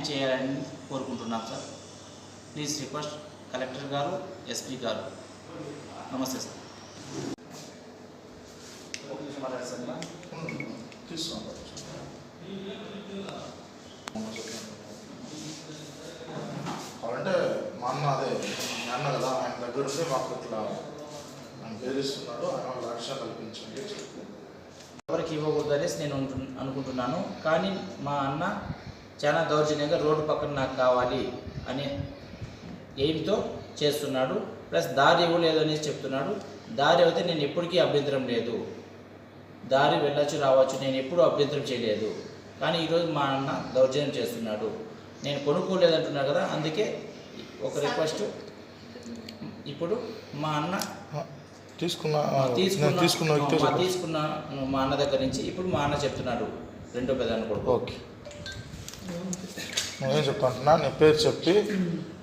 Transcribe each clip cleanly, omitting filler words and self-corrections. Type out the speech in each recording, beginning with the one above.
న్యాయం చేయాలని కోరుకుంటున్నాం సార్. ప్లీజ్ రిక్వెస్ట్ కలెక్టర్ గారు, ఎస్పీ గారు. నమస్తే సార్. అంటే మా అన్న అదే మా అన్న కదా, ఆయన దగ్గర ఉంటే మాకు ఇట్లా ఆయన బెదిరిస్తున్నాడు, ఆయన రక్షణ కల్పించండి. ఎవరికి ఇవ్వకూడదనేసి నేను అనుకుంటున్నాను. కానీ మా అన్న చాలా దౌర్జన్యంగా రోడ్డు పక్కన నాకు కావాలి అనే ఎయిమ్తో చేస్తున్నాడు. ప్లస్ దారి ఇవ్వలేదు అనేసి చెప్తున్నాడు. దారి అయితే నేను ఎప్పటికీ అభ్యంతరం లేదు, దారి వెళ్ళచ్చు రావచ్చు, నేను ఎప్పుడూ అభ్యంతరం చేయలేదు. కానీ ఈరోజు మా అన్న దౌర్జన్యం చేస్తున్నాడు. నేను కొనుక్కోలేదంటున్నాను కదా, అందుకే ఒక రిక్వెస్ట్. ఇప్పుడు మా అన్న తీసుకున్న మా అన్న దగ్గర నుంచి ఇప్పుడు మా అన్న చెప్తున్నాడు రెండో పెదాన్ని కొడుకు. ఓకే, నువ్వేం చెప్పంటున్నా, నీ పేరు చెప్పి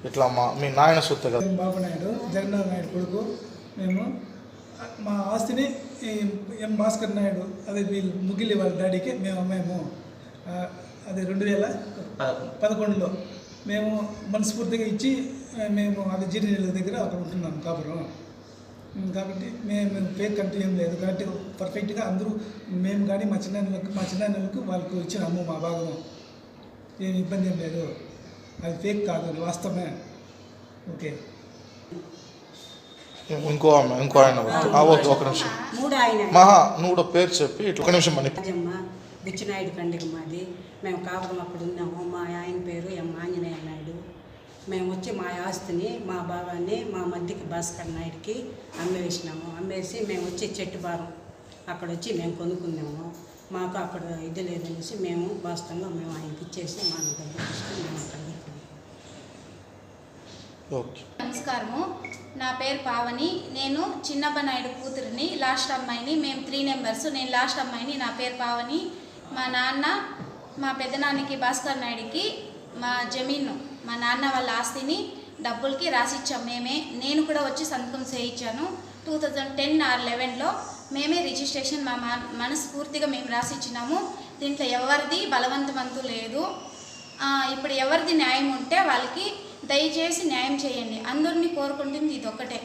ఇట్లా మీ నాయన సొత్తు కదా. బాబు నాయుడు, జగన్నాథ్ నాయుడు కొడుకు. మేము మా ఆస్తిని ఎం భాస్కర్ నాయుడు అదే వీళ్ళు ముగిలి వాళ్ళ డాడీకి మేము అమ్మాము. అది 2011లో మేము మనస్ఫూర్తిగా ఇచ్చి మేము అది జీడీల దగ్గర అక్కడ ఉంటున్నాము కాపురం. కాబట్టి మేము ఫేక్ అంటూ ఏం లేదు. కాబట్టి పర్ఫెక్ట్గా అందరూ మేము కానీ మా చిన్నాన్నలకు వాళ్ళకు ఇచ్చినాము మా భాగం. ఏం ఇబ్బంది ఏం లేదు, అది ఫేక్ కాదు, వాస్తవమే. ఓకే, ఇంకో ఆయన ఒక నిమిషం మహా, నువ్వు కూడా పేరు చెప్పి ఇట్లా ఒక నిమిషం మనీ. బిచ్చినాయుడు కండిగ మాది. మేము కాపురం అక్కడ ఉన్నాము. మా ఆయన పేరు ఎం ఆంజనేయ నాయుడు. మేము వచ్చి మా ఆస్తిని మా భావాన్ని మా మధ్యకి భాస్కర్ నాయుడికి అమ్మేసినాము. అమ్మేసి మేము వచ్చి చెట్టు భారం అక్కడ వచ్చి మేము కొనుక్కున్నాము. మాకు అక్కడ ఇది లేదనేసి మేము వాస్తవంగా మేము ఆయనకి ఇచ్చేసి మా దగ్గర తీసుకొని మేము అక్కడ. నమస్కారము, నా పేరు పావని. నేను చిన్నప్ప నాయుడు కూతురిని, లాస్ట్ అమ్మాయిని. మేము 3 మెంబర్స్. నేను లాస్ట్ అమ్మాయిని. నా పేరు పావని. మా నాన్న మా పెద్దనాన్నకి భాస్కర్ నాయుడికి మా జమీను మా నాన్న వాళ్ళ ఆస్తిని డబ్బులకి రాసిచ్చాం మేమే. నేను కూడా వచ్చి సంతకం చేయించాను. 2010 or 11లో మేమే రిజిస్ట్రేషన్ మా మనస్ఫూర్తిగా మేము రాసిచ్చినాము. దీంట్లో ఎవరిది బలవంతమంతు లేదు. ఇప్పుడు ఎవరిది న్యాయం ఉంటే వాళ్ళకి దయచేసి న్యాయం చేయండి. అందరినీ కోరుకుంటుంది ఇది ఒక్కటే.